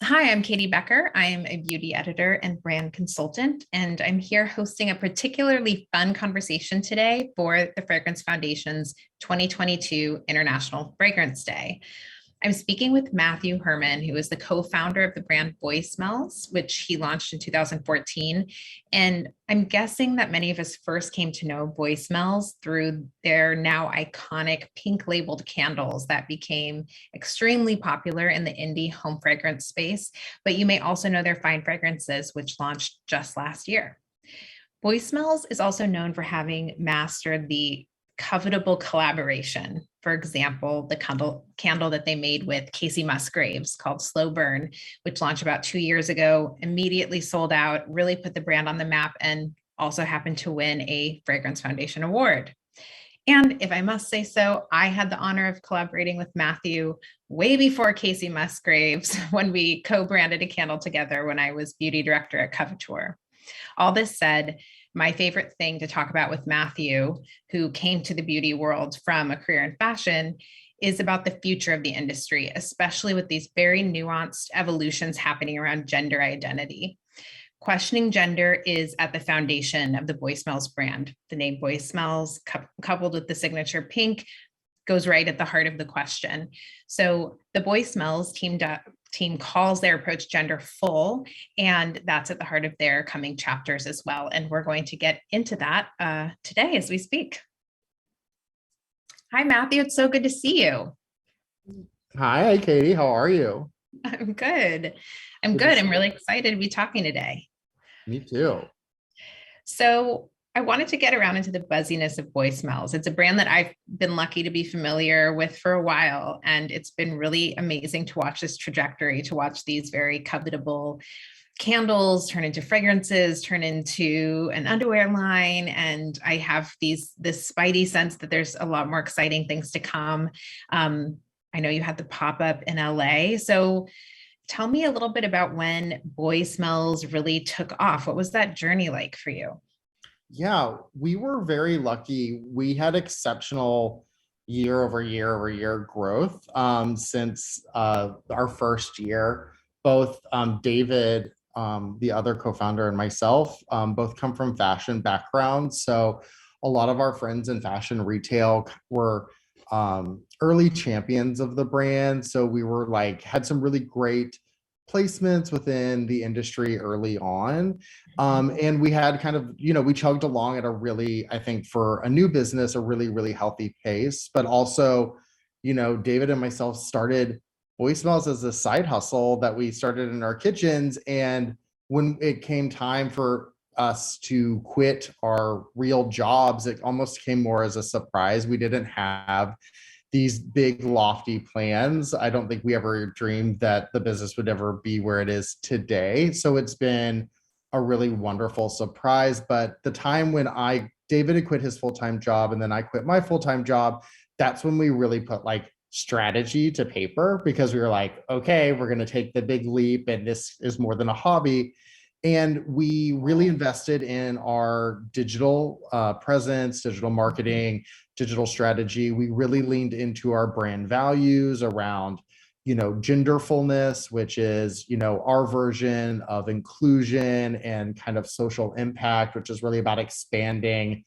Hi, I'm Katie Becker. I am a beauty editor and brand consultant, and I'm here hosting a particularly fun conversation today for the Fragrance Foundation's 2022 International Fragrance Day. I'm speaking with Matthew Herman, who is the co-founder of the brand Boy Smells, which he launched in 2014. And I'm guessing that many of us first came to know Boy Smells through their now iconic pink labeled candles that became extremely popular in the indie home fragrance space. But you may also know their fine fragrances, which launched just last year. Boy Smells is also known for having mastered the covetable collaboration. For example, the candle that they made with Casey Musgraves called Slow Burn, which launched about 2 years ago, immediately sold out, really put the brand on the map, and also happened to win a Fragrance Foundation award. And if I must say so, I had the honor of collaborating with Matthew way before Casey Musgraves when we co-branded a candle together when I was beauty director at Coveteur. All this said, my favorite thing to talk about with Matthew, who came to the beauty world from a career in fashion, is about the future of the industry, especially with these very nuanced evolutions happening around gender identity. Questioning gender is at the foundation of the Boy Smells brand. The name Boy Smells, coupled with the signature pink, goes right at the heart of the question. So the Boy Smells team calls their approach Genderful, and that's at the heart of their coming chapters as well. And we're going to get into that today as we speak. Hi, Matthew. It's so good to see you. Hi, Katie. How are you? I'm good. I'm Good to good. see I'm you. really excited to be talking today. Me too. So I wanted to get around into the buzziness of Boy Smells. It's a brand that I've been lucky to be familiar with for a while, and it's been really amazing to watch this trajectory, to watch these very covetable candles turn into fragrances, turn into an underwear line, and I have this spidey sense that there's a lot more exciting things to come. I know you had the pop-up in LA, so tell me a little bit about when Boy Smells really took off. What was that journey like for you? Yeah, we were very lucky. We had exceptional year over year growth since our first year. Both David, the other co-founder, and myself both come from fashion backgrounds. So a lot of our friends in fashion retail were early champions of the brand. So we were like, had some really great placements within the industry early on. And we had kind of, we chugged along at a really, I think for a new business, a really, really healthy pace. But also, David and myself started Boy Smells as a side hustle that we started in our kitchens. And when it came time for us to quit our real jobs, it almost came more as a surprise. We didn't have these big lofty plans. I don't think we ever dreamed that the business would ever be where it is today. So it's been a really wonderful surprise. But the time when David had quit his full-time job and then I quit my full-time job, that's when we really put like strategy to paper, because we were like, okay, we're going to take the big leap and this is more than a hobby. And we really invested in our digital presence, digital marketing, digital strategy. We really leaned into our brand values around, genderfulness, which is, our version of inclusion, and kind of social impact, which is really about expanding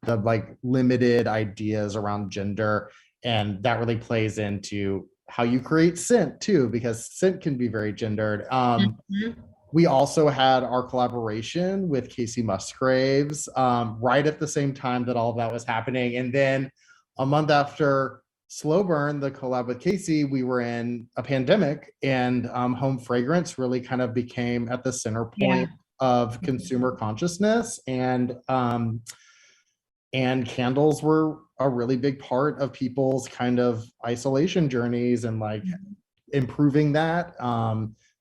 the like limited ideas around gender. And that really plays into how you create scent too, because scent can be very gendered. Mhm. We also had our collaboration with Casey Musgraves right at the same time that all of that was happening. And then a month after Slow Burn, the collab with Casey, we were in a pandemic, and home fragrance really kind of became at the center Yeah. point of consumer consciousness. And candles were a really big part of people's kind of isolation journeys and like improving that.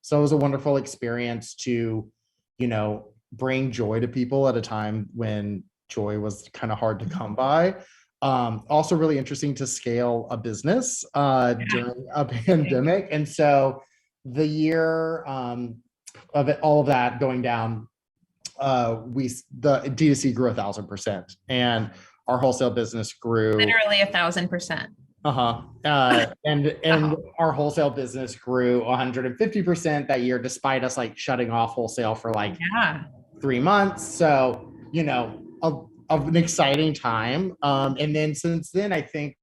So it was a wonderful experience to, bring joy to people at a time when joy was kind of hard to come by. Also really interesting to scale a business during a pandemic. And so the year of it, all of that going down, the D2C grew 1,000%, and our wholesale business grew Literally 1,000%. Uh-huh. And our wholesale business grew 150% that year, despite us like shutting off wholesale for like Yeah. 3 months. So, of an exciting time. And then since then, I think,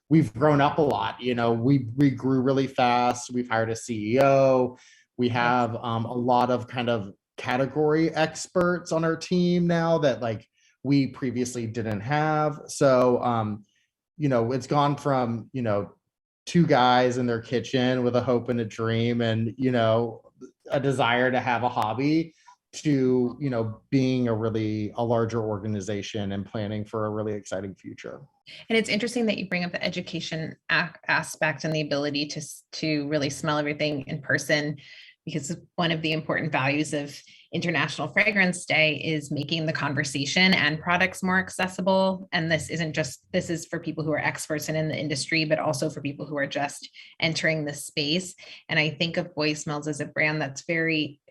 we've grown up a lot. We grew really fast. We've hired a CEO. We Nice. have a lot of kind of category experts on our team now that like we previously didn't have. So, it's gone from, two guys in their kitchen with a hope and a dream and, a desire to have a hobby to, being a larger organization and planning for a really exciting future. And it's interesting that you bring up the education aspect and the ability to really smell everything in person, because one of the important values of International Fragrance Day is making the conversation and products more accessible. And this is for people who are experts and in the industry, but also for people who are just entering the space. And I think of Boy Smells as a brand that's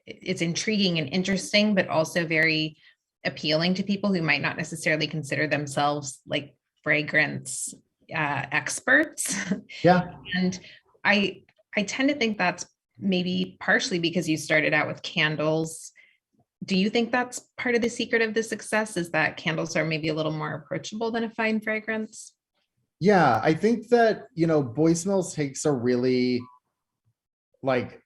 it's intriguing and interesting, but also very appealing to people who might not necessarily consider themselves like fragrance experts. Yeah. And I I tend to think that's maybe partially because you started out with candles. Do you think that's part of the secret of the success, is that candles are maybe a little more approachable than a fine fragrance? Yeah. I think that, Boy Smells takes a really like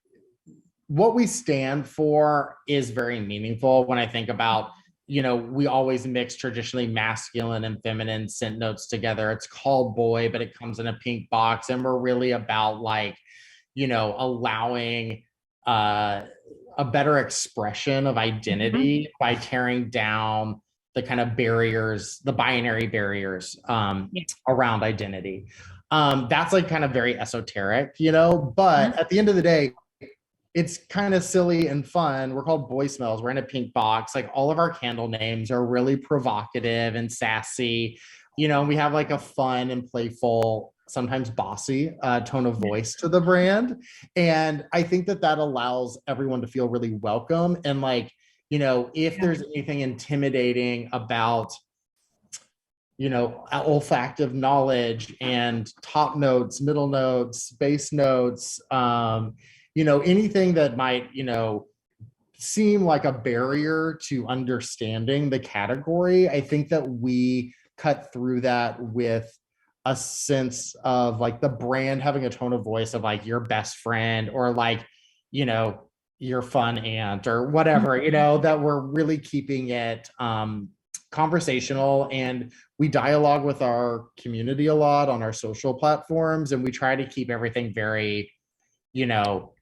what we stand for is very meaningful when I think about, we always mix traditionally masculine and feminine scent notes together. It's called Boy, but it comes in a pink box. And we're really about like, allowing a better expression of identity by tearing down the kind of barriers, the binary barriers Yeah. around identity. That's like kind of very esoteric, but Mhm. at the end of the day, it's kind of silly and fun. We're called Boy Smells. We're in a pink box. Like all of our candle names are really provocative and sassy. We have like a fun and playful, sometimes bossy tone of voice to the brand. And I think that that allows everyone to feel really welcome. And like, if Yeah. there's anything intimidating about olfactive knowledge and top notes, middle notes, base notes, anything that might, seem like a barrier to understanding the category. I think that we cut through that with a sense of like the brand having a tone of voice of like your best friend or like, your fun aunt or whatever, that we're really keeping it conversational, and we dialogue with our community a lot on our social platforms, and we try to keep everything very,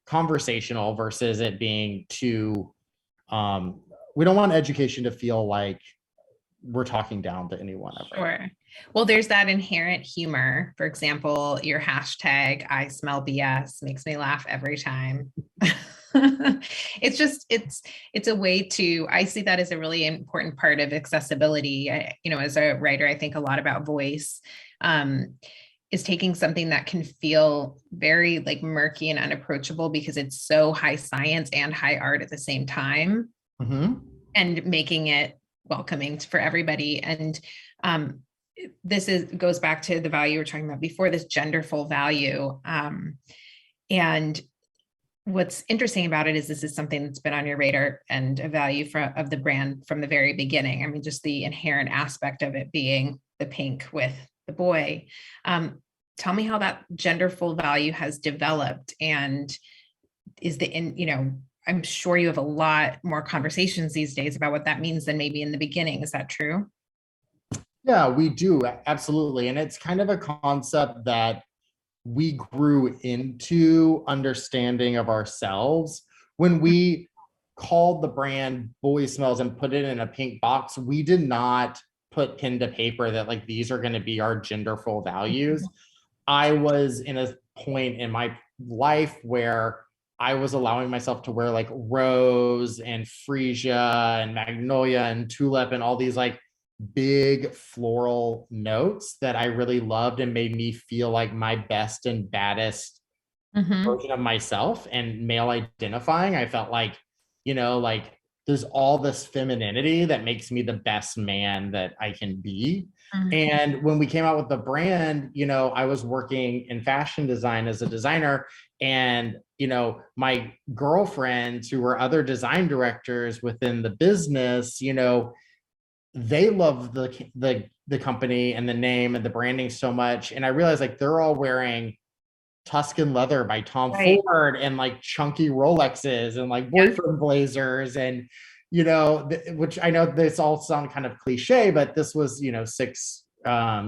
conversational versus it being too we don't want education to feel like we're talking down to anyone ever. Sure. Well, there's that inherent humor. For example, your hashtag "I smell BS" makes me laugh every time. It's a way to, I see that as a really important part of accessibility. As a writer, I think a lot about voice. Is taking something that can feel very like murky and unapproachable because it's so high science and high art at the same time, Mm-hmm. and making it welcoming for everybody. And um, goes back to the value we were talking about before, this genderful value. And what's interesting about it is this is something that's been on your radar and a value of the brand from the very beginning. I mean, just the inherent aspect of it being the pink with the boy. Tell me how that genderful value has developed, and I'm sure you have a lot more conversations these days about what that means than maybe in the beginning. Is that true? Yeah, we do. Absolutely. And it's kind of a concept that we grew into understanding of ourselves. When we called the brand Boy Smells and put it in a pink box, we did not put pen to paper that like these are going to be our genderful values. I was in a point in my life where I was allowing myself to wear like rose and freesia and magnolia and tulip and all these like big floral notes that I really loved and made me feel like my best and baddest Mm-hmm. version of myself and male identifying. I felt like, like there's all this femininity that makes me the best man that I can be. Mm. And when we came out with the brand, I was working in fashion design as a designer, and my girlfriends who were other design directors within the business, they love the company and the name and the branding so much. And I realized like they're all wearing Tuscan leather by Tom Right. Ford and like chunky Rolexes and like Yeah. boyfriend blazers and which I know this all sound kind of cliche, but this was 6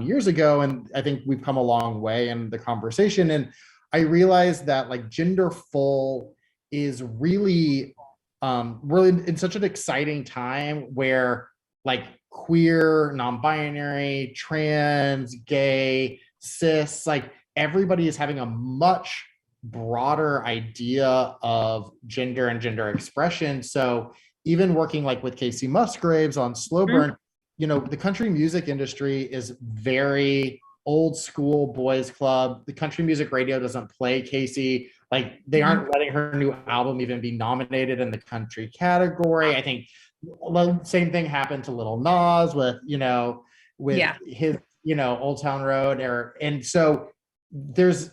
years ago, and I think we've come a long way in the conversation. And I realized that like Genderful is really in such an exciting time where like queer, non-binary, trans, gay, cis, like everybody is having a much broader idea of gender and gender expression. So even working like with Casey Musgraves on Slow Mm. Burn, the country music industry is very old school boys club. The country music radio doesn't play Casey. Like they aren't letting her new album even be nominated in the country category. I think the same thing happened to Little Nas with Yeah. his Old Town Road, and so there's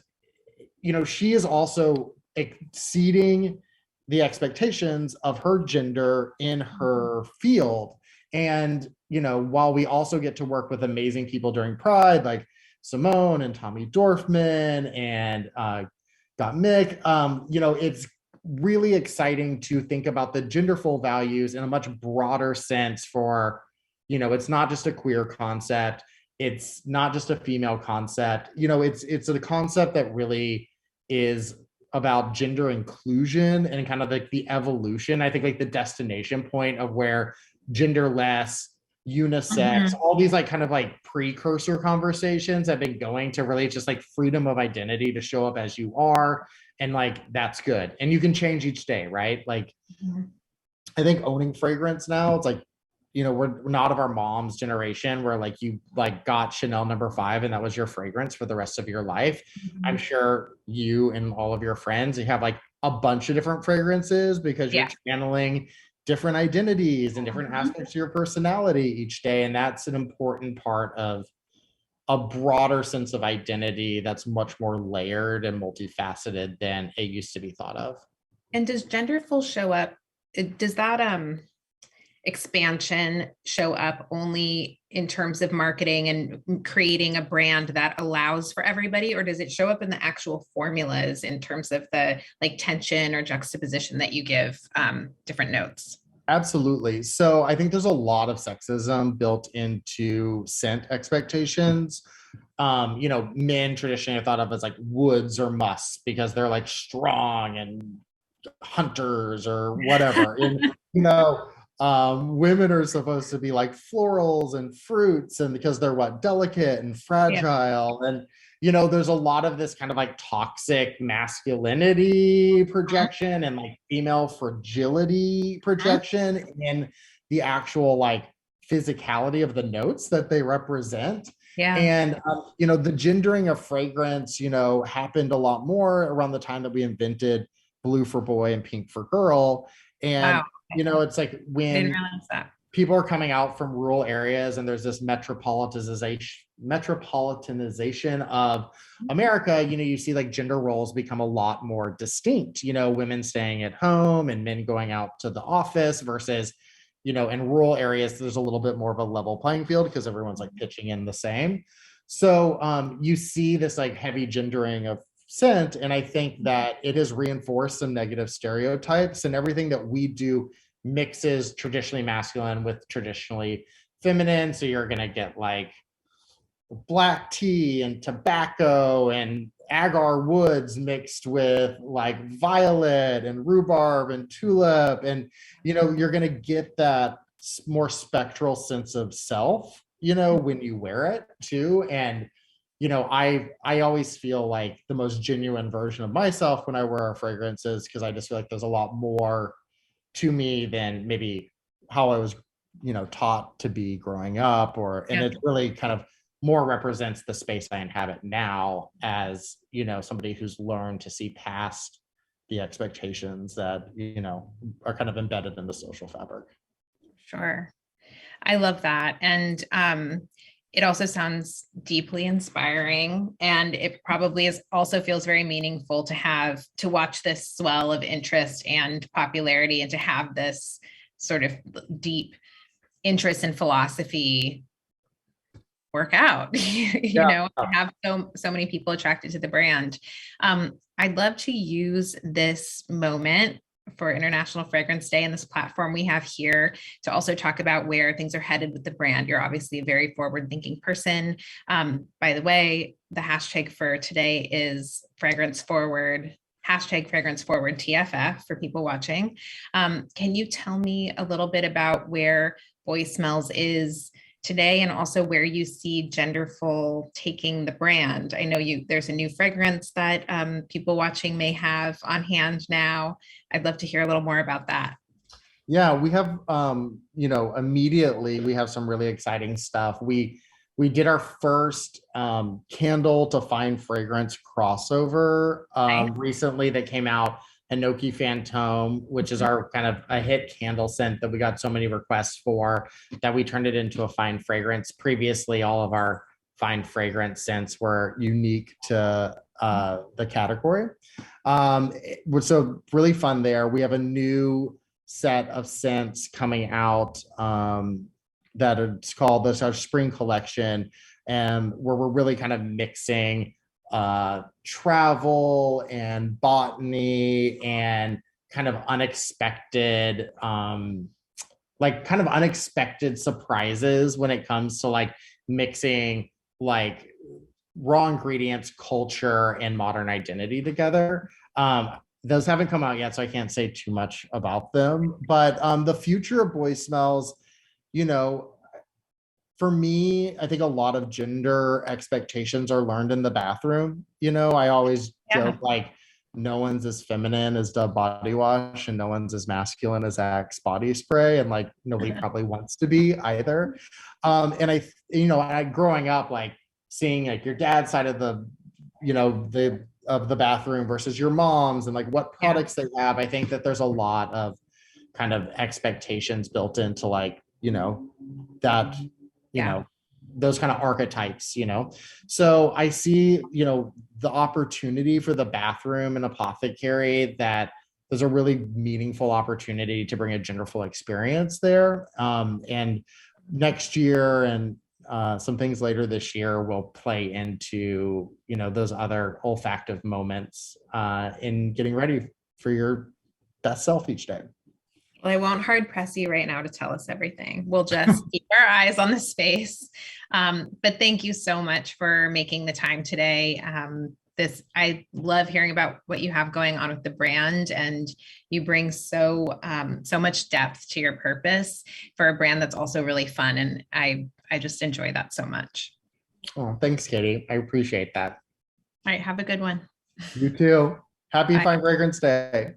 she is also exceeding the expectations of her gender in her field. And while we also get to work with amazing people during Pride like Simone and Tommy Dorfman and got Mick, it's really exciting to think about the genderful values in a much broader sense for it's not just a queer concept, it's not just a female concept, it's a concept that really is about gender inclusion and kind of like the evolution, I think like the destination point of where genderless, unisex, Mhm. all these like kind of like precursor conversations have been going to really just like freedom of identity to show up as you are. And like that's good, and you can change each day, right? Like Mhm. I think owning fragrance now, it's like we're not of our mom's generation where like you like got Chanel No. 5 and that was your fragrance for the rest of your life. I'm Mhm. sure you and all of your friends, you have like a bunch of different fragrances because you're Yeah. channeling different identities and different Mhm. aspects of your personality each day, and that's an important part of a broader sense of identity that's much more layered and multifaceted than it used to be thought of. And does Genderful show up? Does that expansion show up only in terms of marketing and creating a brand that allows for everybody, or does it show up in the actual formulas in terms of the like tension or juxtaposition that you give different notes? Absolutely. So I think there's a lot of sexism built into scent expectations. Men traditionally are thought of as like woods or musts because they're like strong and hunters or whatever. And women are supposed to be like florals and fruits, and because they're what, delicate and Yeah. fragile. And there's a lot of this kind of like toxic masculinity projection and like female fragility Mhm. projection in the actual like physicality of the notes that they represent. Yeah. And the gendering of fragrance happened a lot more around the time that we invented blue for boy and pink for girl. And Wow. Okay. it's like I didn't when realize that. people are coming out from rural areas and there's this metropolitanization of America, you see like gender roles become a lot more distinct, women staying at home and men going out to the office versus in rural areas there's a little bit more of a level playing field because everyone's like pitching in the same. So you see this like heavy gendering of scent, and I think that it has reinforced some negative stereotypes, and everything that we do mixes traditionally masculine with traditionally feminine. So you're going to get like black tea and tobacco and agar woods mixed with like violet and rhubarb and tulip. And, you're going to get that more spectral sense of self, when you wear it too. And, I always feel like the most genuine version of myself when I wear our fragrances, because I just feel like there's a lot more to me than maybe how I was, taught to be growing up, and Yeah. it really kind of more represents the space I inhabit now as, somebody who's learned to see past the expectations that, are kind of embedded in the social fabric. Sure. I love that. And it also sounds deeply inspiring. And it probably also feels very meaningful to watch this swell of interest and popularity, and to have this sort of deep interest in philosophy work out, have so many people attracted to the brand. I'd love to use this moment for International Fragrance Day and this platform we have here to also talk about where things are headed with the brand. You're obviously a very forward-thinking person. By the way, the hashtag for today is fragrance forward, hashtag fragrance forward TFF for people watching. Can you tell me a little bit about where Boy Smells is today, and also where you see Genderful taking the brand? I know there's a new fragrance that people watching may have on hand now. I'd love to hear a little more about that. Yeah, we have, immediately we have some really exciting stuff. We did our first candle to fine fragrance crossover recently that came out, Hinoki Fantôme, which is our kind of a hit candle scent that we got so many requests for that we turned it into a fine fragrance. Previously, all of our fine fragrance scents were unique to the category. So really fun there. We have a new set of scents coming out that it's called our spring collection, and where we're really kind of mixing travel and botany and kind of unexpected surprises when it comes to mixing raw ingredients, culture, and modern identity together. Those haven't come out yet, so I can't say too much about them, but the future of Boy Smells, for me, I think a lot of gender expectations are learned in the bathroom. I always joke no one's as feminine as Dove body wash, and no one's as masculine as Axe body spray, and nobody probably wants to be either. And I growing up, seeing your dad's side of the bathroom versus your mom's, and what products they have. I think that there's a lot of kind of expectations built into that. Those kind of archetypes, so I see, the opportunity for the bathroom and apothecary, that there's a really meaningful opportunity to bring a genderful experience there. And next year and some things later this year will play into, those other olfactive moments in getting ready for your best self each day. Well, I won't hard press you right now to tell us everything. We'll just keep our eyes on the space. But thank you so much for making the time today. I love hearing about what you have going on with the brand, and you bring so much depth to your purpose for a brand that's also really fun. And I just enjoy that so much. Oh, thanks, Katie. I appreciate that. All right. Have a good one. You too. Happy Fine Fragrance Day.